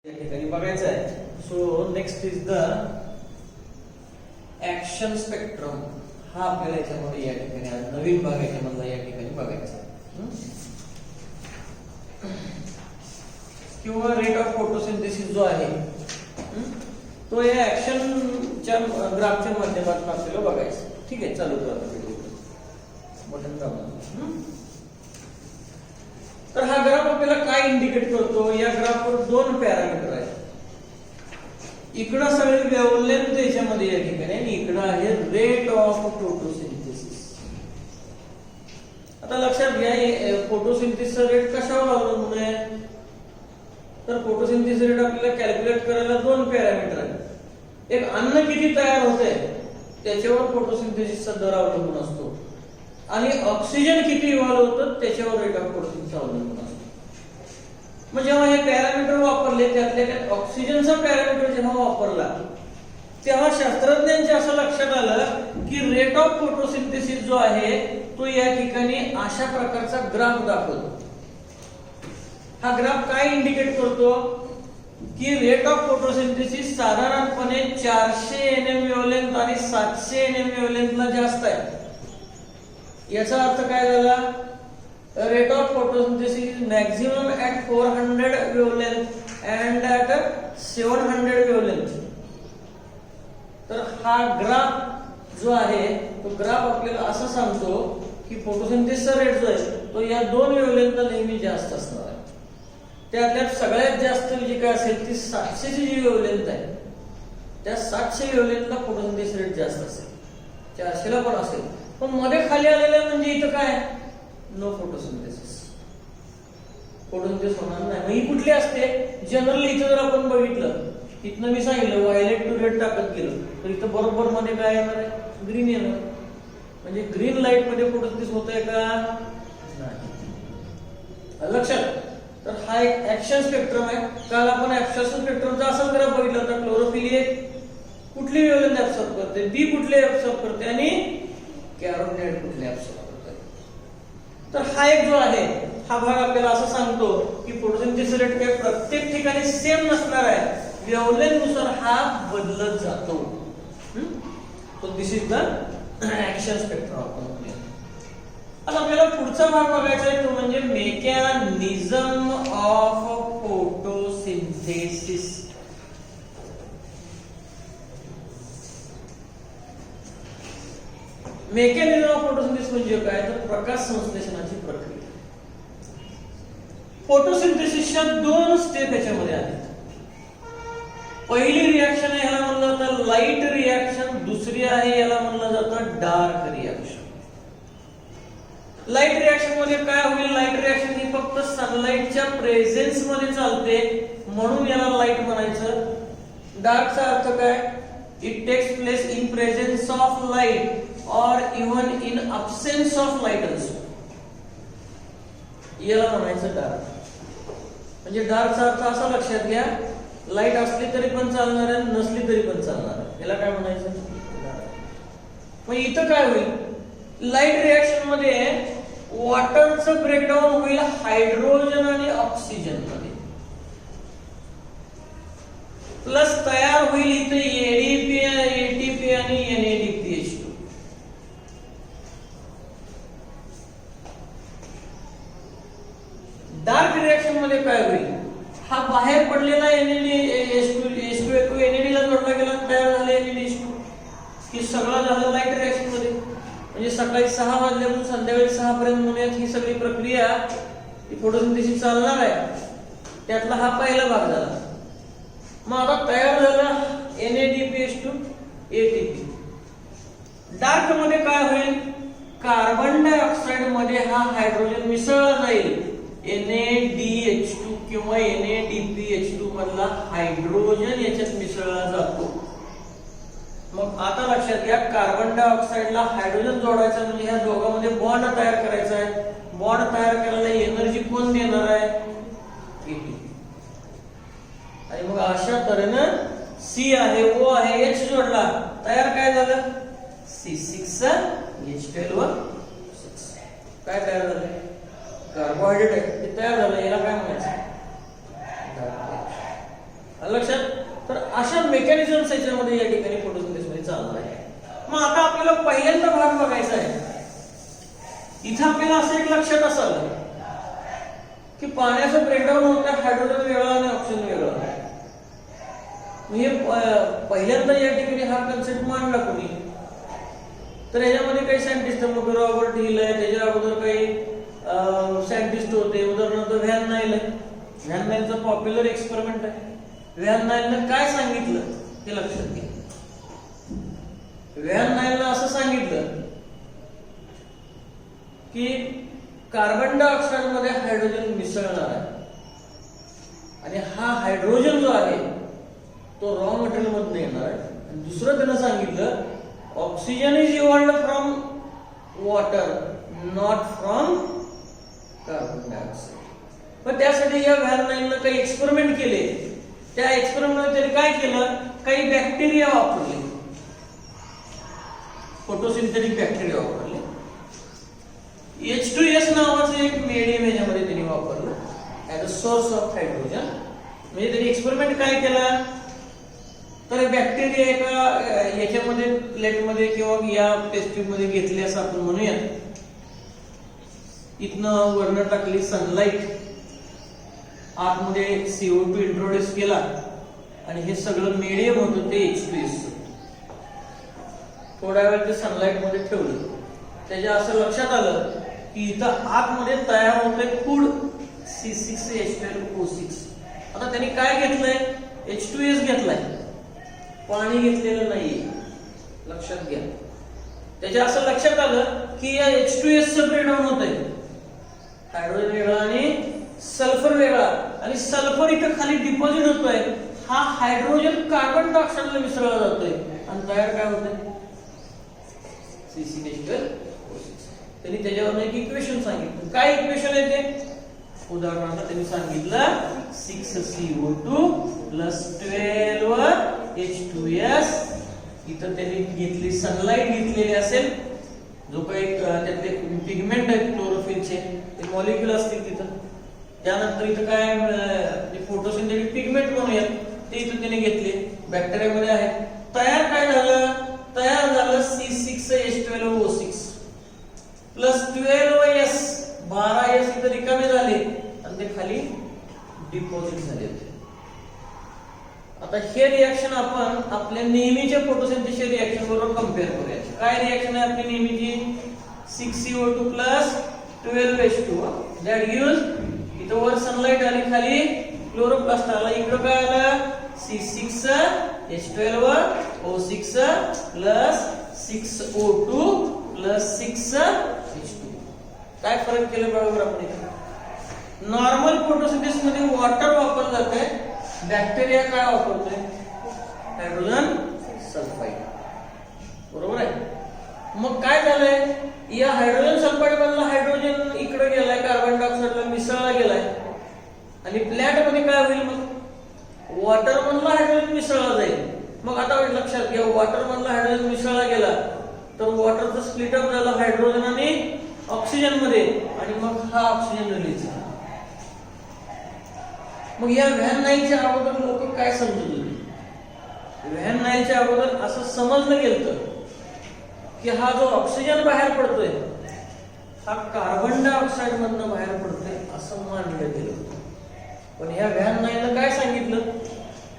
या ठिकाणी बघायचं आहे. So next is the action spectrum. हा आपल्याला याच्यामध्ये या ठिकाणी नवीन भाग याच्यामधला या ठिकाणी बघायचा आहे. किंवा रेट ऑफ फोटोसिंथेसिस जो आहे तो या ऍक्शनच्या ग्राफच्या माध्यमातून आपल्याला बघायचं. ठीक आहे, चालू करा व्हिडिओ. बटन दाबा. तर हा ग्राफ आपल्याला काय इंडिकेट करतो? या ग्राफवर दोन पॅरामीटर आहेत. इकडं सगळे वेव्हलेंथ याच्यामध्ये या ठिकाणी आणि इकडं आहे रेट ऑफ फोटोसिंथेसिस. आता लक्षात घ्या, फोटोसिंथेसिसचा रेट कशावर अवलंबून आहे? तर फोटोसिंथेसिस रेट आपल्याला कॅल्क्युलेट करायला दोन पॅरामीटर आहेत. एक, अन्न किती तयार होते त्याच्यावर फोटोसिंथेसिसचा दर अवलंबून असतो, आणि ऑक्सिजन किती इव्हॉल्व होतं त्याच्यावर रेट ऑफ फोटोसिंथेसिस अवलंबून असतो. मग जेव्हा हे पॅरामीटर वापरले, त्यातल्या त्यात ऑक्सिजनचा पॅरामीटर जेव्हा वापरला, तेव्हा शास्त्रज्ञांच्या असं लक्षात आलं की रेट ऑफ फोटोसिंथेसिस जो आहे तो या ठिकाणी अशा प्रकारचा ग्राफ दाखवतो. हा ग्राफ काय इंडिकेट करतो की रेट ऑफ फोटोसिंथेसिस साधारणपणे 400 nm वेव्हलेंथ आणि 700 nm वेव्हलेंथला जास्त आहे. याचा अर्थ काय झाला? Rate of photosynthesis maximum at 400 wavelength and at 700 wavelength. तर हा ग्राफ जो आहे तो ग्राफ आपल्याला असं सांगतो की फोटोसिंथेसिसचा रेट जो आहे तो या दोन वेव्हलेंथला नेहमी जास्त असणार आहे. त्यातल्यात सगळ्यात जास्त जी काय असेल ती 700 ची जी वेव्हलेंथ आहे, त्या 700 वेव्हलेंथला फोटोसिंथेसिस रेट जास्त असेल. 400 ला पण असेल, पण मध्ये खाली आलेलं म्हणजे इथं काय? No photosynthesis. फोटोसिंथेसिस होणार नाही. मग ही कुठली असते? जनरली इथं जर आपण बघितलं, इथनं मी सांगितलं व्हायलेट टू रेड टाकत गेलं तर इथं बरोबर मध्ये काय येणार आहे? ग्रीन येणार. म्हणजे ग्रीन लाईट मध्ये फोटोसिंथेसिस होतंय का? नाही. लक्षात. तर हा एक ऍक्शन स्पेक्ट्रम आहे. काल आपण ऍक्शन स्पेक्ट्रमचा असा ग्राफ बघितला होता. क्लोरोफिल ए कुठली वेव्हलेंथ ऍब्सॉर्ब करते, बी कुठले ऍब्सॉर्ब करते, आणि कॅरोटिनॉइड कुठले ऍब्सॉर्ब करते. तर हा एक जो आहे हा भाग आपल्याला असं सांगतो की फोटोसिंथेसिस रेट काही प्रत्येक ठिकाणी सेम नसणार आहे. वेव्हलेंथ नुसार हा बदलत जातो. तो दिस इज द ऍक्शन स्पेक्ट्रम. आता आपल्याला पुढचा भाग बघायचा आहे, तो म्हणजे mechanism of photosynthesis. Mechanism of photosynthesis म्हणजे काय? तर प्रकाश संश्लेषणाची प्रक्रिया. फोटोसिंथेसिसच्या दोन स्टेप याच्यामध्ये आहेत. पहिली रिएक्शन आहे ह्याला म्हणलं जातं लाईट रिएक्शन, दुसरी आहे याला म्हणलं जातं डार्क रिएक्शन. लाईट रिएक्शन मध्ये काय होईल? लाईट रिएक्शन ही फक्त सनलाईटच्या प्रेझेन्स मध्ये चालते, म्हणून याला लाईट म्हणायचं. डार्कचा अर्थ काय? It takes place in presence of light or even in absence of light also. याला म्हणायचं डार्क. म्हणजे डार्कचा अर्थ असा लक्षात घ्या, लाईट असली तरी पण चालणार आहे, नसली तरी पण चालणार आहे. याला काय म्हणायचं? डार्क. मग इथं काय होईल? लाईट रिएक्शन मध्ये वॉटरचं ब्रेकडाऊन होईल हायड्रोजन आणि ऑक्सिजन मध्ये, प्लस तयार होईल इथे एडीपी, एटीपी आणि एनएडीपीएच2. डार्क रिएक्शन मध्ये काय होईल? हा बाहेर पडलेला NADH2 एनएडी ला जोडला गेला, तयार झाले NADH2. ही सगळं झालं लाईट रिएक्शन मध्ये. म्हणजे सकाळी 6 वाजल्यापासून संध्याकाळी 6 पर्यंत होण्यात ही सगळी प्रक्रिया ही फोटोसिंथेसिस चालणार आहे. त्यातला हा पहिला भाग झाला. मग आता तयार झाला NADPH2 ATP. डार्क मध्ये काय होईल? कार्बन डायऑक्साइड मध्ये हा हायड्रोजन मिसळला जाईल. NADH2 किंवा NADPH2 मधला हायड्रोजन याच्यात मिसळला जातो. मग आता लक्षात घ्या, कार्बन डायऑक्साइडला हायड्रोजन जोडायचा म्हणजे ह्या दोघांमध्ये बॉन्ड तयार करायचा आहे. बॉन्ड तयार करायला एनर्जी कोण देणार आहे? ATP. आणि मग अशा तऱ्हेनं C आहे, O आहे, H जोडला, तयार काय झालं? C6H12O6. काय तयार झालं? कार्बोहायड्रेट आहे, ते तयार झालं. याला काय म्हणायचं? लक्षात. तर अशा मेकॅनिझम्स याच्यामध्ये या ठिकाणी फोटोसिंथेसिस मध्ये चालणार आहे. मग आता आपल्याला पहिल्यांदा भाग बघायचा आहे. इथं आपल्याला असं एक लक्षात असावं की पाण्याचं ब्रेकडाऊन होतं, हायड्रोजन वेगळा आणि ऑक्सिजन वेगळा. हे पहिल्यांदा या ठिकाणी हा कन्सेप्ट मांडला कोणी, तर याच्यामध्ये काही सायंटिस्ट रॉबर्ट हिल आहे, त्याच्या अगोदर काही सायंटिस्ट होते. उदाहरणार्थ व्हॅन नाईल आहे. व्हॅन नाईलचा पॉप्युलर एक्सपेरिमेंट आहे. व्हॅन नाईलनं काय सांगितलं ते लक्षात घ्या. व्हॅन नाईलनं असं सांगितलं की कार्बन डायऑक्साइड मध्ये हायड्रोजन मिसळणार आहे आणि हा हायड्रोजन जो आहे तो रॉ मटेरियल मधून येणार आहे. आणि दुसरं त्यानं सांगितलं oxygen is evolved from water not from carbon dioxide. पण त्यासाठी या व्हॅन नाईलनं काही एक्सपेरिमेंट केले. त्या एक्सपेरिमेंटमध्ये त्यांनी काय केलं, काही बॅक्टेरिया वापरले, फोटोसिंथेटिक बॅक्टेरिया वापरले. H2S नावाचं एक मीडियम याच्यामध्ये त्यांनी वापरलं as a source of hydrogen. म्हणजे त्यांनी एक्सपेरिमेंट काय केला, तर बॅक्टेरिया एका याच्यामध्ये प्लेटमध्ये किंवा या टेस्ट ट्यूब मध्ये घेतले असं आपण म्हणूयात. इथनं वरनं टाकली सनलाईट, आतमध्ये CO2 इंट्रोड्यूस केला आणि हे सगळं मीडियम होतं ते H2S. थोड्या वेळ ते सनलाईट मध्ये ठेवलं. त्याच्या असं लक्षात आलं की इथं आतमध्ये तयार होतंय फूड C6H12O6. आता त्यांनी काय घेतलंय, H2S घेतलाय, पाणी घेतलेलं नाहीये. लक्षात घ्या. त्याच्या असं लक्षात आलं की या H2S चं ब्रेकडाऊन होतंय, हायड्रोजन वेगळा आणि सल्फर वेगळा, आणि सल्फर इथं खाली डिपॉझिट होतोय. हा हायड्रोजन कार्बन डायऑक्साइडला मिसळला जातोय आणि तयार काय होतंय C6H12O6. त्यांनी त्याच्यावर एक इक्वेशन सांगितलं. काय इक्वेशन आहे ते, उदाहरणार्थ त्यांनी सांगितलं 6CO2 प्लस 12H2S. इथं त्यांनी घेतली सनलाईट घेतलेली असेल, जो काही त्यातले पिगमेंट आहेत क्लोरोफिलचे ते मॉलिक्यूल असतील तिथं. त्यानंतर इथं काय फोटोसिंथेटिक पिगमेंट म्हणूयात ते इथं त्याने घेतले, बॅक्टेरियामध्ये आहेत. तयार काय झालं, तयार झालं C6H12O6 प्लस 12S, 12S इथं रिकामे झाले आणि ते खाली डिपॉझिट झाले होते. आता हे रिएक्शन आपण आपल्या नेहमीच्या फोटोसिंथेसिस रिएक्शन बरोबर कंपेअर करूया. काय रिएक्शन आहे आपली नेहमीची, 6CO2 plus 12H2. That gives, इथं वर सनलाईट आली, खाली क्लोरोप्लास्ट आला, इकडं काय आलं C6H12O6 plus 6O2 plus 6H2. काय फरक केलं बरोबर आपण इथे. नॉर्मल फोटोसिंथेसिस मध्ये वॉटर वापरलं जातंय, बॅक्टेरिया काय वापरतोय, हायड्रोजन सल्फाइड. बरोबर आहे. मग काय झालंय, या हायड्रोजन सल्फाइड मधला हायड्रोजन इकडे गेलाय, कार्बन डायऑक्साइडला मिसळला गेलाय आणि प्लॅट मध्ये काय होईल, मग वॉटर मधला हायड्रोजन मिसळला जाईल. मग आता लक्षात घ्या, वॉटर मधला हायड्रोजन मिसळला गेला तर वॉटरचं स्प्लिटअप झालं हायड्रोजन आणि ऑक्सिजन मध्ये, आणि मग हा ऑक्सिजन रिलीज झाला. मग या व्हॅन नाईलच्या अगोदर लोक काय समजत होते, व्हॅन नाईलच्या अगोदर असं समजलं गेलं की हा जो ऑक्सिजन बाहेर पडतोय हा कार्बन डायऑक्साइड मधनं बाहेर पडतोय असं मानलं गेलं होतं. पण ह्या व्हॅन नाईलनं काय सांगितलं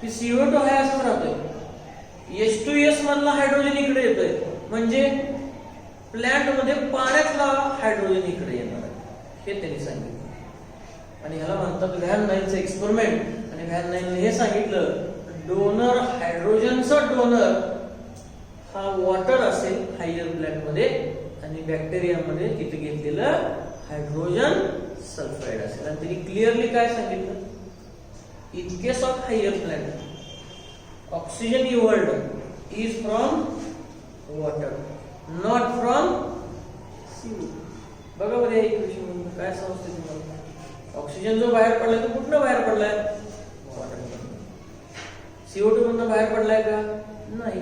की CO2 आहे असंच राहतोय, H2S मधला हायड्रोजन इकडे येतोय, म्हणजे प्लॅंट मध्ये पाण्यातला हायड्रोजन इकडे येणार आहे, हे त्यांनी सांगितलं. आणि ह्याला म्हणतात व्हॅन नाईलचं एक्सपेरिमेंट. आणि व्हॅन नाईलने हे सांगितलं डोनर, हायड्रोजनचा डोनर हा वॉटर असेल हायर प्लॅंट मध्ये, आणि बॅक्टेरिया मध्ये तिथे घेतलेलं हायड्रोजन सल्फाइड असेल. आणि त्यांनी क्लिअरली काय सांगितलं, in case of higher plant oxygen evolved is from water not from CO2. बघा बरं या इक्वेशन काय समजते तुम्हाला. ऑक्सिजन जो बाहेर पडलाय तो कुठनं बाहेर पडलाय, वॉटर मधून. CO2 मधनं बाहेर पडलाय का, नाही.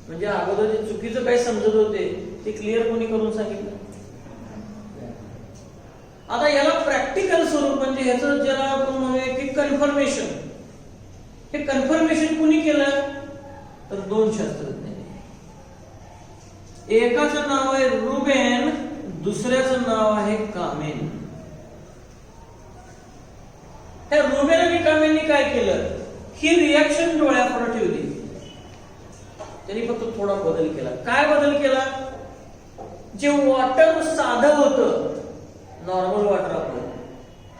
म्हणजे अगोदर जे चुकीचं काही समजत होते ते क्लिअर कोणी करून सांगितलं. आता याला प्रॅक्टिकल स्वरूप म्हणजे ह्याचं ज्याला आपण म्हणूया की कन्फर्मेशन, हे कन्फर्मेशन कुणी केलं? तर दोन शास्त्रज्ञांनी. एकाचं नाव आहे रुबेन, दुसऱ्याचं नाव आहे कामेन. त्या रुबेन आणि कामेननी काय केलं? ही रिएक्शन डोळ्यापुढे ठेवली. त्यांनी फक्त थोडा बदल केला. काय बदल केला? जे वॉटर साधं होतं, नॉर्मल वॉटर आपलं,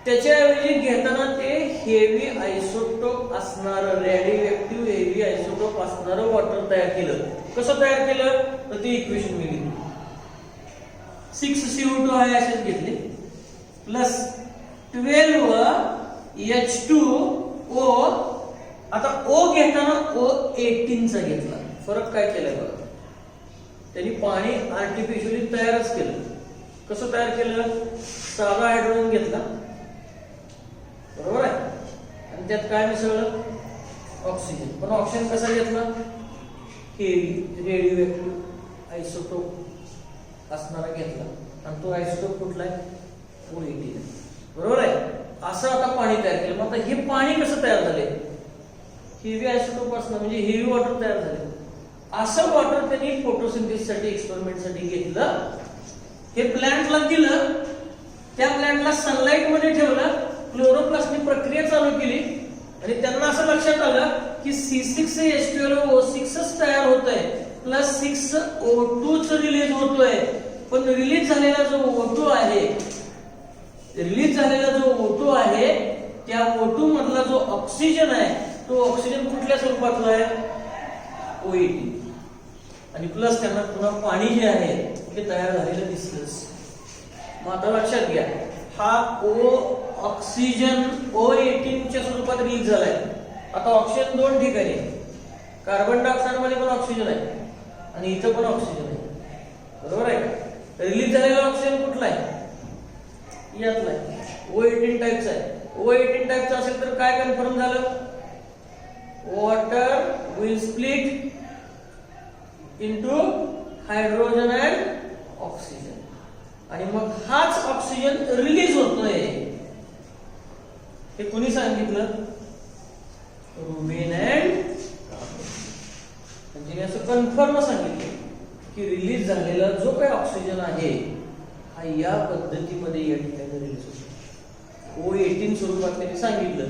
त्याच्याऐवजी घेताना ते हेवी आयसोटोप असणारं, रेडिओ हेवी आयसोटोप असणारं वॉटर तयार केलं. कसं तयार केलं? तर ती इक्वेशन मी लिहिली. 6CO2 आहे असेच घेतले प्लस 12H2O. आता O घेताना O18 चा घेतला. फरक काय केलाय बघा. त्यांनी पाणी आर्टिफिशियली तयारच केलं. कसं तयार केलं? साधा हायड्रोजन घेतला, बरोबर आहे, आणि त्यात काय मिसळलं? ऑक्सिजन. पण ऑक्सिजन कसा घेतला? हेवी रेडिओ ऍक्टिव्ह आयसोटोप असणारा घेतला, आणि तो आयसोटोप कुठला आहे? O18, बरोबर आहे. असं आता पाणी तयार केलं. मग आता हे पाणी कसं तयार झाले? हेवी आयसोटोप असणं म्हणजे हेवी वॉटर तयार झाले. असं वॉटर त्यांनी फोटोसिंथेसिस साठी, एक्सपेरिमेंट साठी घेतलं. हे प्लांटला दिलं, त्या प्लांटला सनलाइट मध्ये ठेवलं, क्लोरोप्लास्टनी प्रक्रिया चालू केली, आणि त्यांना असं लक्षात आलं की C6H12O6 तयार होतोय, प्लस 6O2 रिलीज होतोय. पण रिलीज झालेला जो O2 आहे, त्या O2 मधला जो ऑक्सिजन आहे, तो ऑक्सिजन कुठल्या स्वरूपातला आहे? O18. आणि प्लस त्यांना पुन्हा पाणी जे आहे ते तयार झालेलं दिसलंच. मग आता लक्षात घ्या, हा ऑक्सिजन O18 च्या स्वरूपात रिलीज झालाय. आता ऑक्सिजन दोन ठिकाणी आहे. कार्बन डायऑक्साइड मध्ये पण ऑक्सिजन आहे आणि इथं पण ऑक्सिजन आहे, बरोबर आहे का? रिलीज झालेला ऑक्सिजन कुठला आहे? यातला आहे. O18 टाइपचा आहे. O18 टाइपचा असेल तर काय कन्फर्म झालं? Water will split into hydrogen and oxygen, आणि मग हाच ऑक्सिजन रिलीज होतोय. हे कोणी सांगितलं? रुबेन अँड म्हणजे असं कन्फर्म सांगितलं की रिलीज झालेला जो काही ऑक्सिजन आहे हा या पद्धतीमध्ये या ठिकाणी रिलीज होतो. O18 स्वरूपात त्यांनी सांगितलं.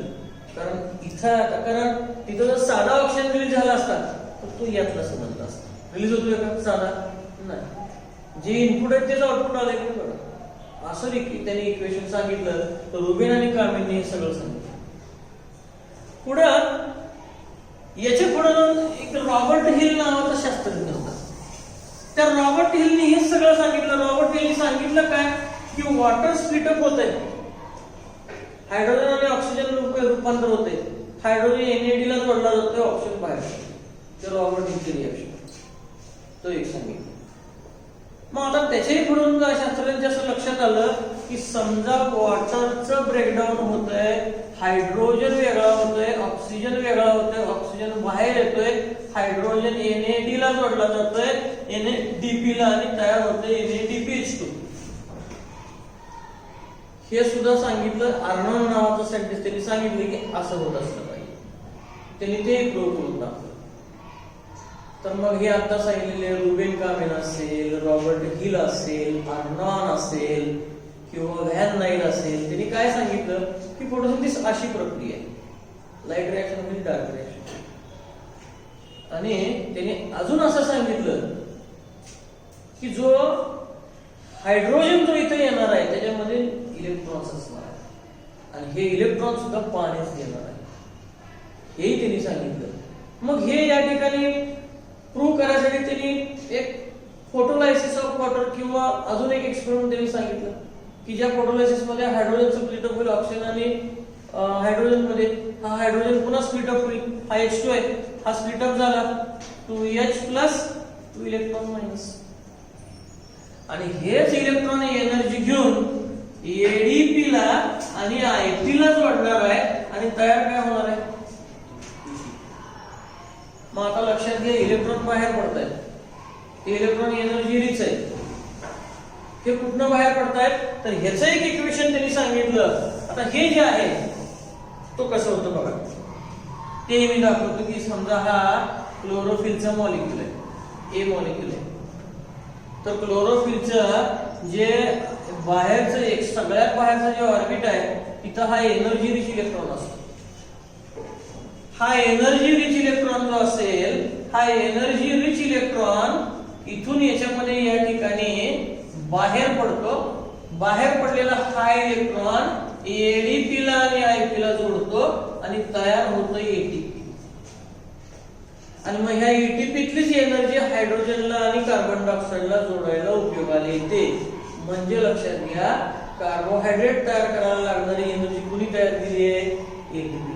कारण तिथं जर साधा ऑक्सिजन रिलीज झाला असता तर तो यातला समजला असता. रिलीज होतोय का साधा? नाही. जे इनपुट आहे तेच आउटपुट आलंय का? असं त्यांनी इक्वेशन सांगितलं. तर रुबेन आणि कामेनने हे सगळं सांगितलं. पुढं याच्या पुढे एक रॉबर्ट हिल नावाचा शास्त्रज्ञ होता. त्या रॉबर्ट हिलने हे सगळं सांगितलं. रॉबर्ट हिलने सांगितलं काय? की वॉटर स्प्लिटअप होतंय, हायड्रोजन आणि ऑक्सिजन रूपांतर होते, हायड्रोजन NAD ला जोडला जातोय, ऑक्सिजन बाहेर. ते रॉबर्ट हिलची रिएक्शन तो एक सांगितलं. मग आता त्याच्याही पुढून शास्त्रज्ञांच्या असं लक्षात आलं की समजा वॉटरचं ब्रेकडाऊन होतंय, हायड्रोजन वेगळा होतोय, ऑक्सिजन वेगळा होतोय, ऑक्सिजन बाहेर येतोय, हायड्रोजन NAD ला जोडला जातोय, NADP ला, आणि तयार होतोय NADPH2. हे सुद्धा सांगितलं. आर्नॉन नावाचा सायंटिस्ट त्यांनी सांगितलं की असं होत असलं पाहिजे. त्यांनी ते प्रूव्ह करून दाखवलं. तर मग हे आता सांगितलेले रुबेन कामेन असेल, रॉबर्ट हिल असेल, आर्नॉन असेल किंवा व्हॅन नाईल असेल, त्यांनी काय सांगितलं की फोटोसिंथेसिस अशी प्रक्रिया आहे, लाईट रिएक्शन म्हणजे डार्क रिएक्शन. आणि त्यांनी अजून असं सांगितलं की जो हायड्रोजन जो इथे येणार आहे त्याच्यामध्ये इलेक्ट्रॉन्स असणार आहे, आणि हे इलेक्ट्रॉन सुद्धा पाणीच येणार आहे, हेही त्यांनी सांगितलं. मग हे या ठिकाणी प्रूव्ह करायसाठी त्यांनी एक फोटोलायसिस ऑफ वॉटर किंवा अजून एक एक्सपेरिमेंट त्यांनी सांगितलं की ज्या फोटोलायसिस मध्ये हायड्रोजनचं स्प्लिटअप होईल ऑक्सिजन आणि हायड्रोजन मध्ये, हा हायड्रोजन पुन्हा स्प्लिटअप होईल, हा H2 आहे, हा स्प्लिटअप झाला 2H प्लस 2 इलेक्ट्रॉन मायनस, आणि हेच इलेक्ट्रॉन एनर्जी घेऊन ADP ला आणि IP ला जोडणार आहे, आणि तयार काय होणार आहे? मग आता लक्षात घ्या, इलेक्ट्रॉन बाहेर पडतायत, ते इलेक्ट्रॉन एनर्जी रिच आहे, हे कुठनं बाहेर पडतायत? तर ह्याचं एक इक्वेशन त्यांनी सांगितलं. आता हे जे आहे तो कसं होतं बघा. ते मी दाखवतो की समजा हा क्लोरोफिलचा मॉलिक्यूल आहे, ए मॉलिक्यूल आहे. तर क्लोरोफिलचं जे बाहेरचं एक सगळ्यात बाहेरचं जे ऑर्बिट आहे तिथं हा एनर्जी रिच इलेक्ट्रॉन असतो. हा एनर्जी रिच इलेक्ट्रॉन जो असेल, हा एनर्जी रिच इलेक्ट्रॉन इथून याच्यामध्ये या ठिकाणी बाहेर पडतो. बाहेर पडलेला हा इलेक्ट्रॉन एडीपीला आणि आयपीला जोडतो आणि तयार होतं एटीपी. आणि मग ह्या एटीपीतलीच एनर्जी हायड्रोजनला आणि कार्बन डायऑक्साइडला जोडायला उपयोगाला येते. म्हणजे लक्षात घ्या, कार्बोहायड्रेट तयार करायला लागणारी एनर्जी कुणी तयार केली आहे? एटीपी.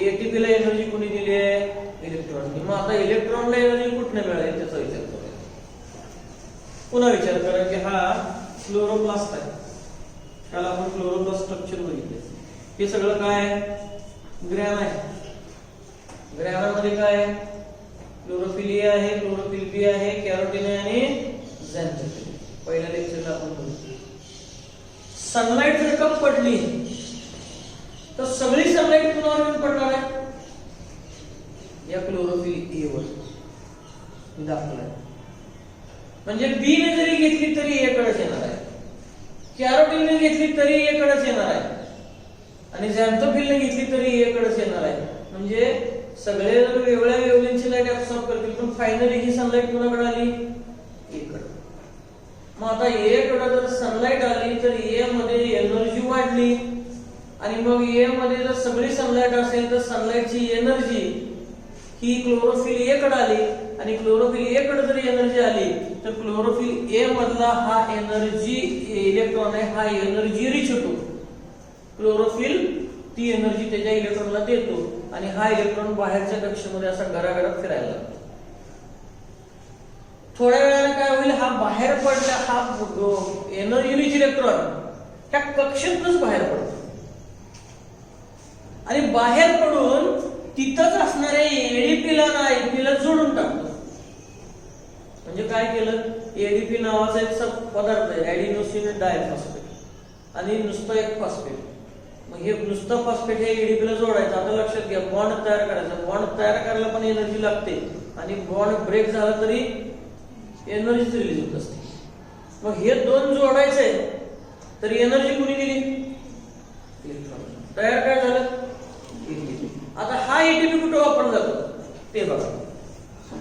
एटीपीला एनर्जी कुणी दिली आहे? इलेक्ट्रॉन. मग आता इलेक्ट्रॉनला एनर्जी कुठने मिळाली त्याचा विचार करूया. पुन्हा विचार करा की हा क्लोरोप्लास्ट आहे. त्याला आपण क्लोरोप्लास्ट स्ट्रक्चर बघितले. हे सगळं काय? ग्रॅन आहे. ग्रॅनामध्ये काय आहे? क्लोरोफिल ए आहे, क्लोरोफिल बी आहे, कॅरोटीन आहे आणि झॅन्थोफिल. पहिल्या लेक्चरला आपण बघितलं. सनलाइट जर का पडली तर सगळी सनलाइट कुणावर येऊन पडणार आहे? या क्लोरोफिल ए वर मी दाखवलंय. म्हणजे बी ने जरी घेतली तरी एकडेच येणार आहे, कॅरोटीनने घेतली तरी एकडेच येणार आहे आणि झॅन्थोफिलने घेतली तरी एकडेच येणार आहे. म्हणजे सगळे जर वेगळ्या वेव्हलेंथची लाईट ऍब्सॉर्ब करतील पण फायनली ही सनलाइट कुणाकडे आली? एकडे. मग आता एकडे जर सनलाइट आली तर ए मध्ये एनर्जी वाढली आणि मग ए मध्ये जर सगळी सनलाइट असेल तर सनलाइटची एनर्जी ही क्लोरोफिल ए कडे आली आणि क्लोरोफिल ए कडे जर एनर्जी आली तर क्लोरोफिल ए मधला हा एनर्जी इलेक्ट्रॉन आहे, हा एनर्जी रिच होतो. क्लोरोफिल ती एनर्जी त्याच्या इलेक्ट्रॉनला देतो आणि हा इलेक्ट्रॉन बाहेरच्या कक्षेमध्ये असा गरागरात फिरायला लागतो. थोड्या वेळाने काय होईल? हा बाहेर पडला, हा एनर्जी रिच इलेक्ट्रॉन त्या कक्षेतूनच बाहेर पडतो आणि बाहेर पडून तिथंच असणारे एडीपीला आणि आयपीला जोडून टाकतो. म्हणजे काय केलं? एडीपी नावाचा एक पदार्थ आहे, ऍडिनोसिन डायफॉस्फेट, आणि नुसतं एक फॉस्फेट. मग हे नुसतं फॉस्फेट हे एडीपीला जोडायचं. आता लक्षात घ्या, बॉन्ड तयार करायचा. बॉन्ड तयार करायला पण एनर्जी लागते आणि बॉन्ड ब्रेक झाला तरी एनर्जी रिलीज होत असते. मग हे दोन जोडायचे तर एनर्जी कुणी दिली? इलेक्ट्रॉन. तयार काय झालं? एटीपी. आता हा एटीपी कुठे वापरला जातो ते बघा.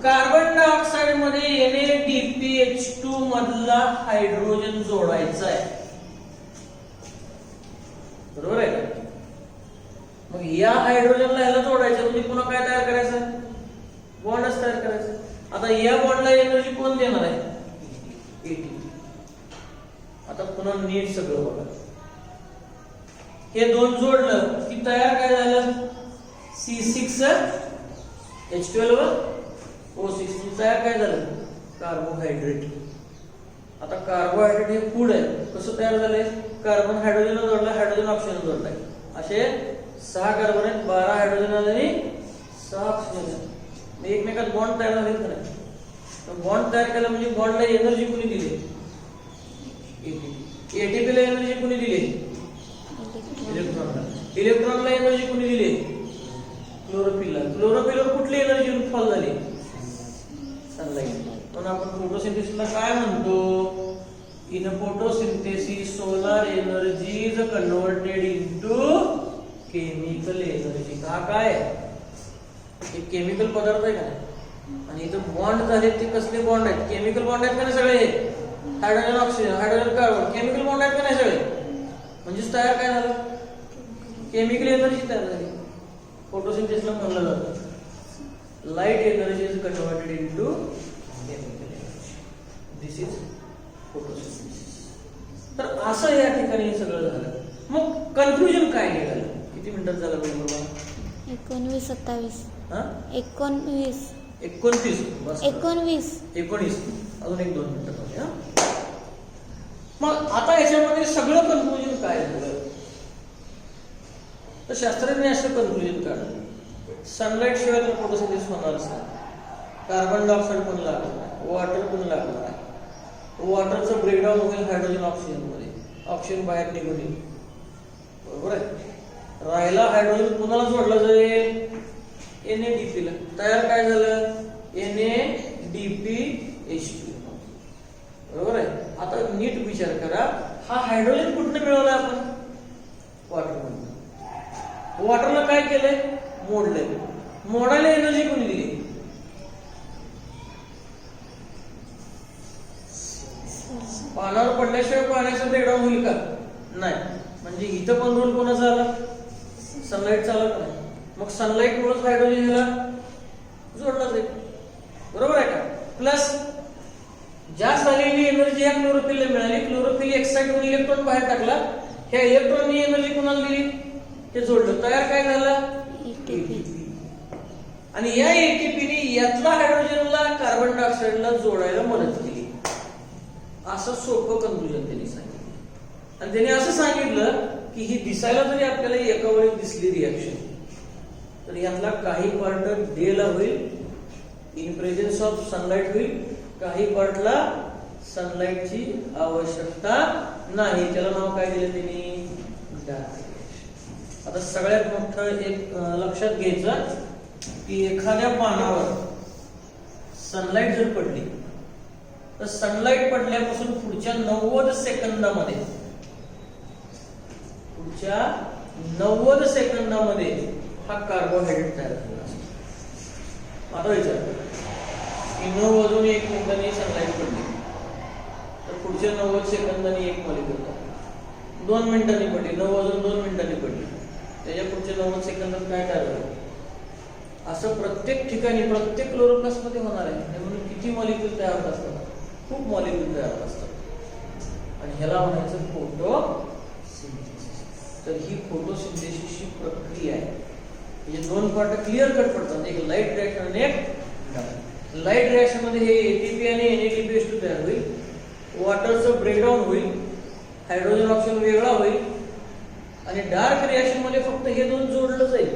कार्बन डायऑक्साइड मध्ये NADPH2 मधला हायड्रोजन जोडायचा आहे, बरोबर आहे का? मग या हायड्रोजनला ह्याला जोडायचं म्हणजे पुन्हा काय तयार करायचं? बॉन्डच तयार करायचं. आता या बॉन्डला एनर्जी कोण देणार आहे? एटीपी. आता पुन्हा नीट सगळं बघा. हे दोन जोडलं की तयार काय झालं? C6H12O6 तयार काय झालं? कार्बोहायड्रेट. आता कार्बोहायड्रेट हे फूड आहे. कसं तयार झालंय? कार्बन हायड्रोजन जोडला, हायड्रोजन ऑक्सिजन जोडलाय. असे 6 कार्बन आहेत, 12 हायड्रोजन आणि 6 ऑक्सिजन आहेत. एकमेकात बॉन्ड तयार झाले का नाही? बॉन्ड तयार केला म्हणजे बॉन्डला एनर्जी कुणी दिली? एटीपी. एटीपीला एनर्जी कुणी दिली? इलेक्ट्रॉनला. इलेक्ट्रॉनला एनर्जी कुणी दिली? क्लोरोफिलला. क्लोरोफिलवर कुठली एनर्जी फॉल झाली? सनलाइट. पण आपण फोटोसिंथेसिसला काय म्हणतो? In photosynthesis solar energy is converted into chemical energy. हा काय? एक केमिकल पदार्थ आहे का? आणि इथं बॉन्ड झाले ते कसले बॉन्ड आहेत? केमिकल बॉन्ड आहेत का नाही सगळे? Hydrogen oxygen, hydrogen carbon, chemical bond आहेत का नाही सगळे? म्हणजेच तयार काय झालं? केमिकल एनर्जी तयार झाली. फोटोसिंथेसिसला म्हणलं जातं light energy is converted into chemical energy. This is photosynthesis. तर असं या ठिकाणी सगळं झालं. मग कन्क्लुजन काय निघालं? किती मिनिटात झालं बरोबर? 19, 27. 19. 19. अजून 1-2 मिनिटं. मग आता याच्यामध्ये सगळं कन्क्लुजन काय झालं? तर शास्त्रज्ञ असं कन्क्लुजन काढलं, सनलाइट शिवाय तर फोटोसिंथेसिस होणारच नाही. कार्बन डायऑक्साइड पण लागणार नाही, वॉटर पण लागणार आहे. वॉटरचं ब्रेकडाऊन होईल हायड्रोजन ऑक्सिजन मध्ये, ऑक्सिजन बाहेर निघून येईल, बरोबर आहे. राहिला हायड्रोजन कुणाला जोडला जाईल? NADP ला तयार काय झालं NADPH2 बरोबर आहे. आता नीट विचार करा हा हायड्रोजन कुठनं मिळवला आपण वॉटरमधून. वॉटरला काय केलंय मोडलंय. मोडायला एनर्जी कोणी दिली पानावर पडल्याशिवाय पाण्याचं ब्रेकडाऊन होईल का नाही. म्हणजे इथं पण रोल कोणाचा आला सनलाईटचा आला का नाही. मग सनलाईट मुळेच हायड्रोजन ह्याला जोडला जाईल बरोबर आहे का. प्लस जास्त झालेली एनर्जी या क्लोरोफिलला मिळाली. क्लोरोफिल एक्साइड होऊन इलेक्ट्रॉन बाहेर टाकला. ह्या इलेक्ट्रॉननी एनर्जी कोणाला दिली ते जोडलं. तयार काय झालं ATP. आणि या एटीपीने यातला हायड्रोजनला कार्बन डायऑक्साइडला जोडायला मदत केली. असं सोपं कन्क्लुजन त्यांनी सांगितलं. आणि त्यांनी असं सांगितलं की ही दिसायला जरी आपल्याला एका वेळी दिसली रिॲक्शन तर यातला काही पार्ट डे ला होईल इन प्रेझेन्स ऑफ सनलाइट होईल. काही पार्टला सनलाइटची आवश्यकता नाही. त्याला नाव काय दिलं त्यांनी डार्क रिॲक्शन. आता सगळ्यात मोठं एक लक्षात घ्यायचं की एखाद्या पानावर सनलाइट जर पडली तर सनलाइट पडल्यापासून पुढच्या 90 सेकंदामध्ये हा कार्बोहायड्रेट तयार झाला असतो. आता विचार की 9 वाजून 1 मिनिटांनी सनलाइट पडली तर पुढच्या 90 सेकंदांनी एक मॉलिक्यूल तयार. 2 मिनिटांनी पडली 9 वाजून 2 मिनिटांनी पडली त्याच्या पुढच्या 90 सेकंदात काय तयार झालं. असं प्रत्येक ठिकाणी प्रत्येक क्लोरोप्लास्ट मध्ये होणार आहे. म्हणून किती मॉलिक्यूल तयार होत असतात खूप मॉलिक्यूल तयार होत असतात. आणि ह्याला म्हणायचं फोटोसिंथेसिस. तर ही फोटोसिंथेसिसची प्रक्रिया आहे. म्हणजे दोन पार्ट क्लिअर कट पडतात. एक लाईट रिॲक्शन आणि एक डार्क. लाईट रिॲक्शन मध्ये हे ATP आणि NADPH2 तयार होईल. वॉटरचं ब्रेकडाऊन होईल. हायड्रोजन ऑक्सिजन वेगळा होईल. आणि डार्क रिॲक्शन मध्ये फक्त हे दोन जोडलं जाईल.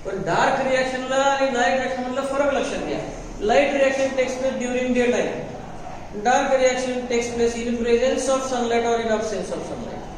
पण डार्क रिॲक्शनला आणि लाईट रिॲक्शन मधला फरक लक्षात घ्या. Light reaction takes place during day time. Dark reaction takes place in presence of sunlight और इन absence ऑफ सनलाइट.